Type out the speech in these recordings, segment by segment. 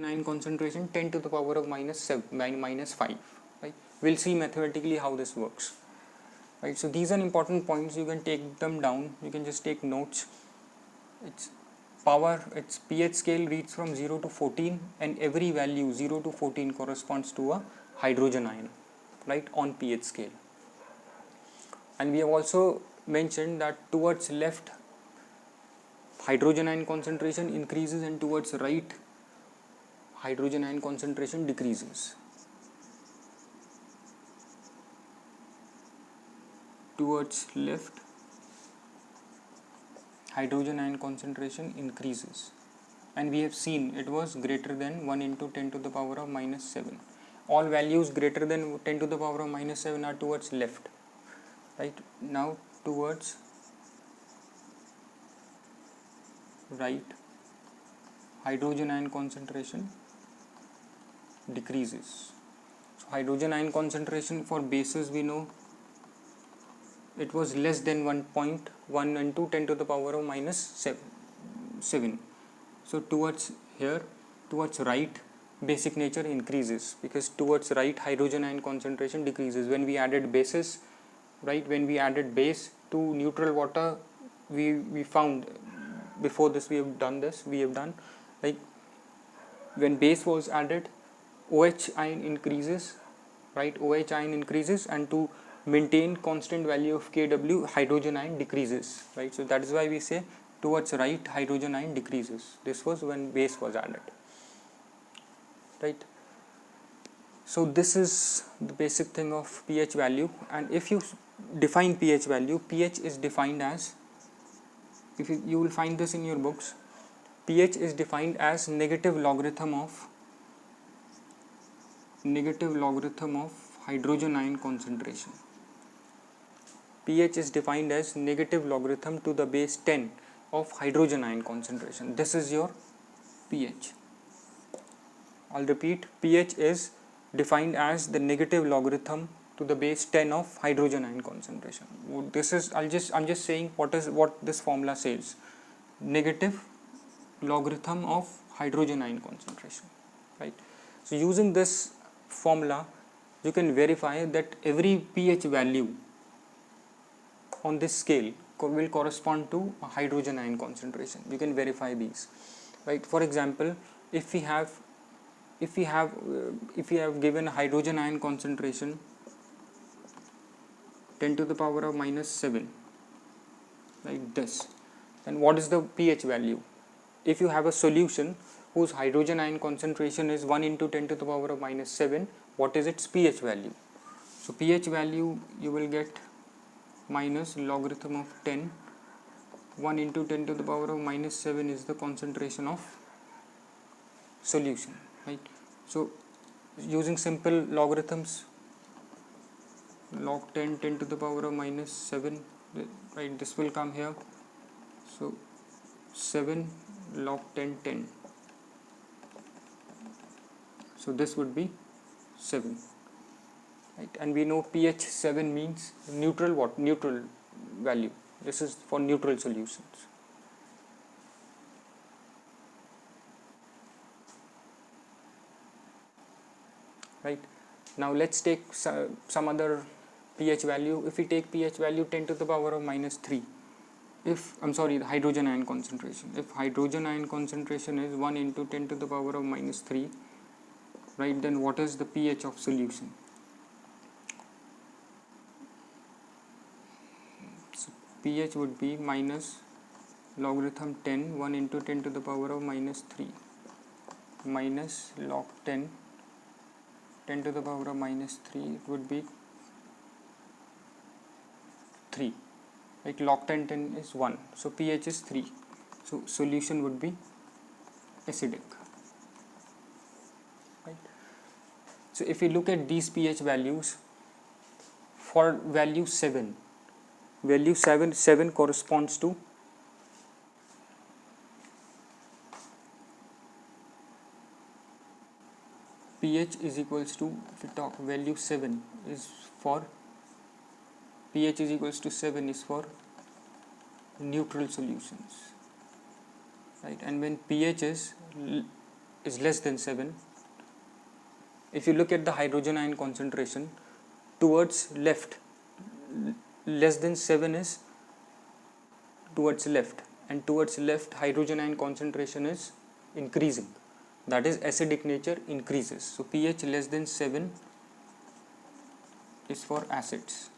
9 concentration 10 to the power of minus 7 minus 5, right? We'll see mathematically how this works, right? So these are important points. You can take them down, you can just take notes. Its pH scale reads from 0 to 14, and every value 0 to 14 corresponds to a hydrogen ion, right, on pH scale. And we have also mentioned that towards left hydrogen ion concentration increases and towards right hydrogen ion concentration decreases. Towards left hydrogen ion concentration increases, and we have seen it was greater than 1 into 10 to the power of minus 7. All values greater than 10 to the power of minus 7 are towards left, right? Now towards right hydrogen ion concentration decreases. So hydrogen ion concentration for bases, we know it was less than 1.1 into 10 to the power of minus 7. So towards here, towards right, basic nature increases, because towards right hydrogen ion concentration decreases. When we added bases, right, when we added base to neutral water, we found, before this we have done like when base was added, OH ion increases, right? OH ion increases, and to maintain constant value of Kw, hydrogen ion decreases, right? So that is why we say towards right hydrogen ion decreases. This was when base was added, right? So this is the basic thing of pH value. And if you define pH value, pH is defined as, if you will find this in your books, pH is defined as negative logarithm of hydrogen ion concentration. pH is defined as negative logarithm to the base 10 of hydrogen ion concentration. This is your pH. I'll repeat, pH is defined as the negative logarithm to the base 10 of hydrogen ion concentration. This is, I'm just saying what this formula says. Negative logarithm of hydrogen ion concentration, right? So using this formula, you can verify that every pH value on this scale will correspond to a hydrogen ion concentration. You can verify these, right? For example, if we have given a hydrogen ion concentration 10 to the power of minus 7, like this, then what is the pH value? If you have a solution whose hydrogen ion concentration is 1 into 10 to the power of minus 7, what is its pH value? So pH value you will get minus logarithm of 10. 1 into 10 to the power of minus 7 is the concentration of solution, right? So using simple logarithms, log 10 to the power of minus 7, right, this will come here. So 7 log 10. So this would be 7, right? And we know pH 7 means neutral value. This is for neutral solutions. Right, now let's take some other pH value. If we take pH value 10 to the power of minus 3, the hydrogen ion concentration, if hydrogen ion concentration is 1 into 10 to the power of minus 3, right, then what is the pH of solution? So pH would be minus logarithm 10, 1 into 10 to the power of minus 3, minus log 10 to the power of minus 3, it would be 3, like log 10 is 1, so pH is 3, so solution would be acidic, right? So if we look at these pH values, for value 7 corresponds to pH is equals to, if we talk value 7 is for pH is equals to 7 is for neutral solutions, right? And when pH is is less than 7. If you look at the hydrogen ion concentration, towards left, less than 7 is towards left, and towards left hydrogen ion concentration is increasing, that is acidic nature increases. So pH less than 7 is for acids,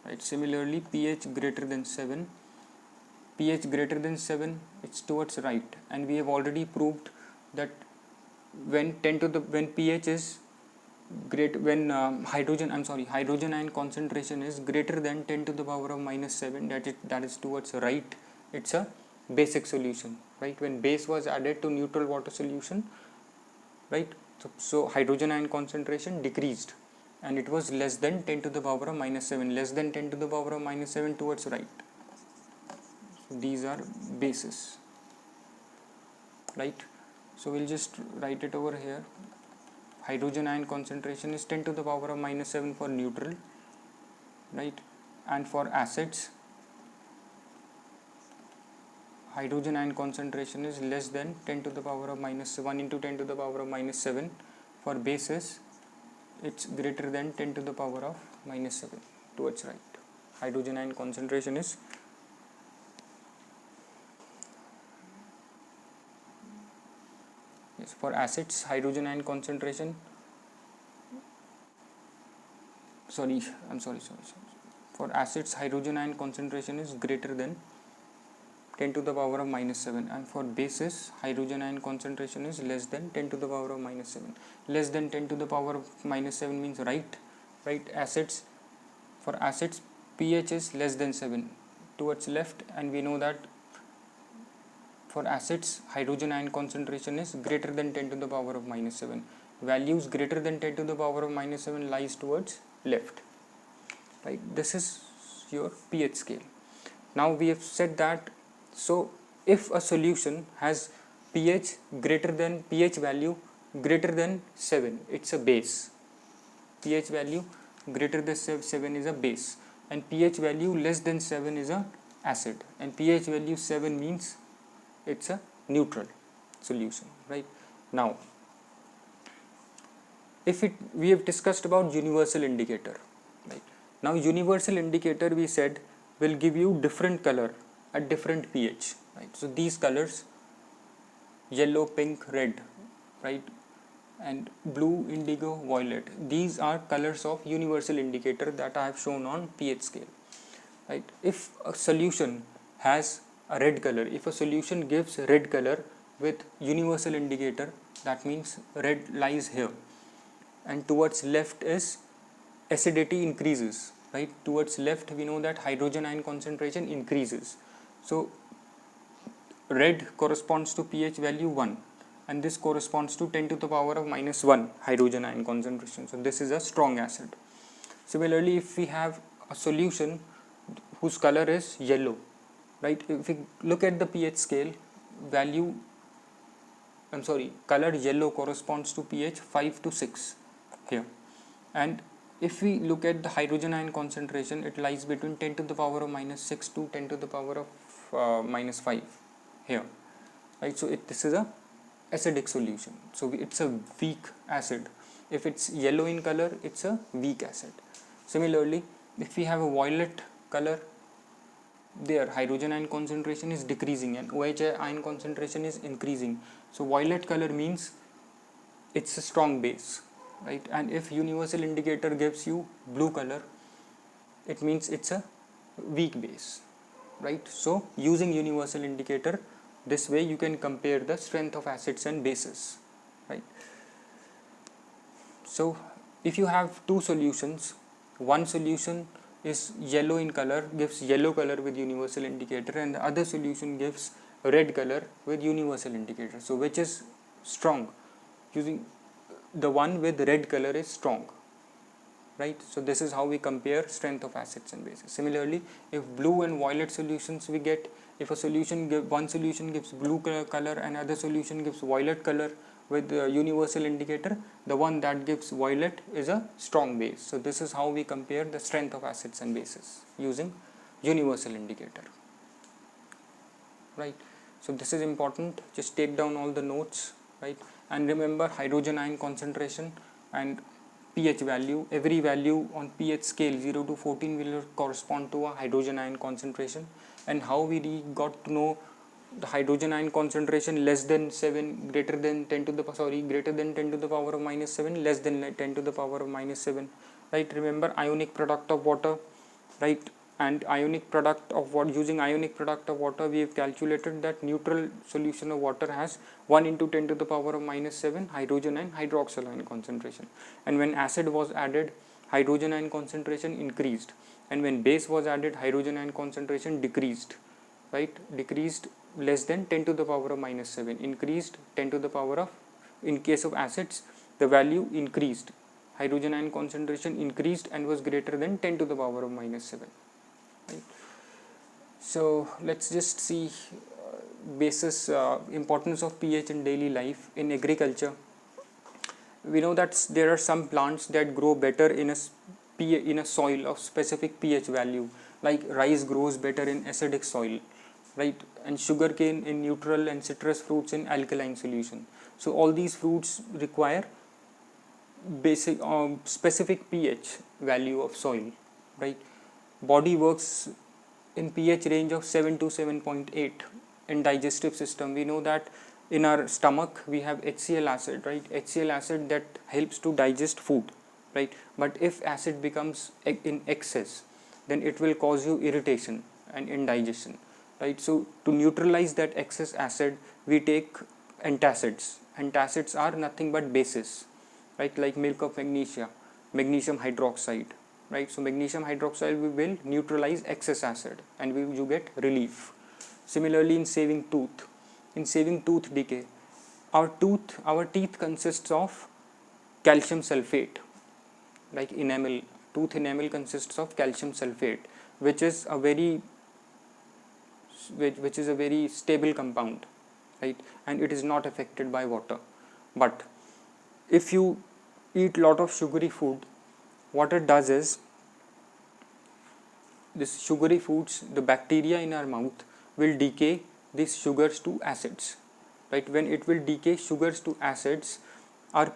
right? Similarly, pH greater than 7, pH greater than 7, it's towards right, and we have already proved that when pH is great, when hydrogen ion concentration is greater than 10 to the power of minus 7, that is towards right, it's a basic solution, right? When base was added to neutral water solution, right, so hydrogen ion concentration decreased and it was less than 10 to the power of minus 7, less than 10 to the power of minus 7 towards right. So these are bases, right? So we'll just write it over here. Hydrogen ion concentration is 10 to the power of minus 7 for neutral, right? And for acids, hydrogen ion concentration is less than 10 to the power of minus 1 into 10 to the power of minus 7. For bases, it's greater than 10 to the power of minus 7 towards right. Hydrogen ion concentration is for acids, hydrogen ion concentration, for acids hydrogen ion concentration is greater than 10 to the power of minus 7, and for bases hydrogen ion concentration is less than 10 to the power of minus 7. Less than 10 to the power of minus 7 means right. Acids, for acids pH is less than 7 towards left, and we know that for acids hydrogen ion concentration is greater than 10 to the power of minus 7. Values greater than 10 to the power of minus 7 lies towards left, right? This is your pH scale. Now we have said that, so if a solution has pH value greater than 7, it's a base. pH value greater than 7 is a base, and pH value less than 7 is a acid, and pH value 7 means it's a neutral solution, right? Now we have discussed about universal indicator, right? Now universal indicator, we said, will give you different color at different pH, right? So these colors, yellow, pink, red, right, and blue, indigo, violet, these are colors of universal indicator that I have shown on pH scale, right? If a solution has a red color, if a solution gives red color with universal indicator, that means red lies here, and towards left is acidity increases, right? Towards left we know that hydrogen ion concentration increases, so red corresponds to pH value 1, and this corresponds to 10 to the power of minus 1 hydrogen ion concentration, so this is a strong acid. Similarly, if we have a solution whose color is yellow, right, if we look at the pH scale, color yellow corresponds to pH 5 to 6 here, and if we look at the hydrogen ion concentration, it lies between 10 to the power of minus 6 to 10 to the power of minus 5 here, right? So this is a acidic solution, so it's a weak acid. If it's yellow in color, it's a weak acid. Similarly, if we have a violet color, there hydrogen ion concentration is decreasing and OH ion concentration is increasing, so violet color means it's a strong base, right? And if universal indicator gives you blue color, it means it's a weak base, right? So using universal indicator, this way you can compare the strength of acids and bases, right? So if you have two solutions, one solution is yellow in color, gives yellow color with universal indicator, and the other solution gives red color with universal indicator, so which is strong? Using the one with red color is strong, right? So this is how we compare strength of acids and bases. Similarly, if blue and violet solutions we get, if one solution gives blue color and other solution gives violet color with universal indicator, the one that gives violet is a strong base. So this is how we compare the strength of acids and bases using universal indicator, right? So this is important, just take down all the notes, right? And remember hydrogen ion concentration and pH value. Every value on pH scale 0 to 14 will correspond to a hydrogen ion concentration. And how we got to know the hydrogen ion concentration less than 7, greater than 10 to the greater than 10 to the power of minus 7, less than 10 to the power of minus 7, right? Remember ionic product of water, right? And ionic product of what, using ionic product of water, we have calculated that neutral solution of water has 1 into 10 to the power of minus 7 hydrogen and hydroxyl ion concentration. And when acid was added, hydrogen ion concentration increased, and when base was added, hydrogen ion concentration decreased, right? Decreased less than 10 to the power of minus 7, increased 10 to the power of, in case of acids the value increased, hydrogen ion concentration increased and was greater than 10 to the power of minus 7. Right. So let's just see basis importance of pH in daily life. In agriculture, we know that there are some plants that grow better in a soil of specific pH value, like rice grows better in acidic soil, right? And sugarcane in neutral, and citrus fruits in alkaline solution. So all these fruits require basic specific pH value of soil, right? Body works in pH range of 7 to 7.8. In digestive system, we know that in our stomach we have HCl acid, right? HCl acid that helps to digest food, right? But if acid becomes in excess, then it will cause you irritation and indigestion, right? So to neutralize that excess acid, we take antacids. Antacids are nothing but bases, right? Like milk of magnesia, magnesium hydroxide, right? So magnesium hydroxide will neutralize excess acid and you get relief. Similarly, in saving tooth decay, our teeth consists of calcium sulfate, like enamel. Tooth enamel consists of calcium sulfate, which is a very stable compound, right? And it is not affected by water. But if you eat lot of sugary food, what it does is, this sugary foods, the bacteria in our mouth will decay these sugars to acids, right? When it will decay sugars to acids, our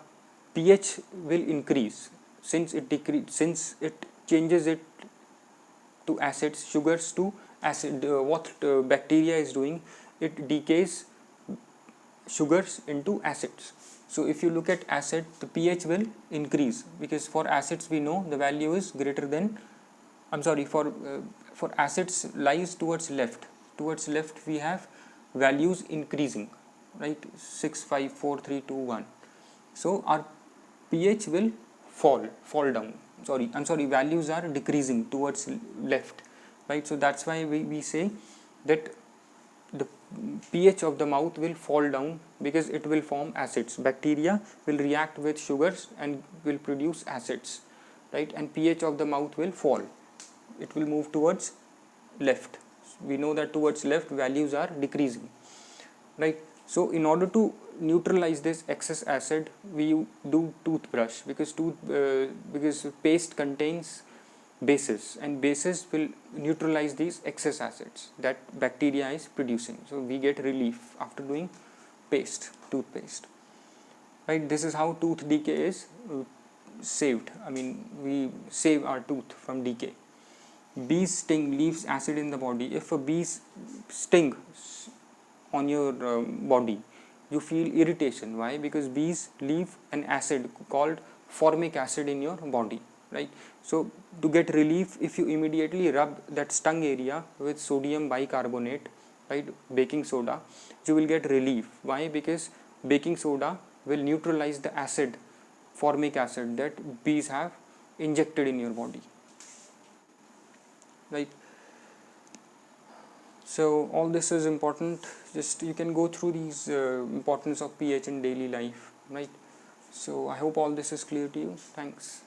pH will increase. Since it changes it to acids, sugars to acid, what bacteria is doing, it decays sugars into acids. So if you look at acid, the pH will increase, because for acids we know the value is greater than, for acids lies towards left. Towards left we have values increasing, right? 6, 5, 4, 3, 2, 1. So our pH will fall down. Values are decreasing towards left, right? So that's why we say that the pH of the mouth will fall down, because it will form acids. Bacteria will react with sugars and will produce acids, right? And pH of the mouth will fall. It will move towards left. We know that towards left values are decreasing, right? So in order to neutralize this excess acid, we do toothbrush, because paste contains bases, and bases will neutralize these excess acids that bacteria is producing. So we get relief after doing toothpaste, right? This is how tooth decay is saved. We save our tooth from decay. Bees sting leaves acid in the body. If a bee sting on your body, you feel irritation. Why? Because bees leave an acid called formic acid in your body, right? So to get relief, if you immediately rub that stung area with sodium bicarbonate, right, baking soda, you will get relief. Why? Because baking soda will neutralize the acid, formic acid, that bees have injected in your body, right? So all this is important. Just you can go through these importance of pH in daily life, right? So I hope all this is clear to you. Thanks.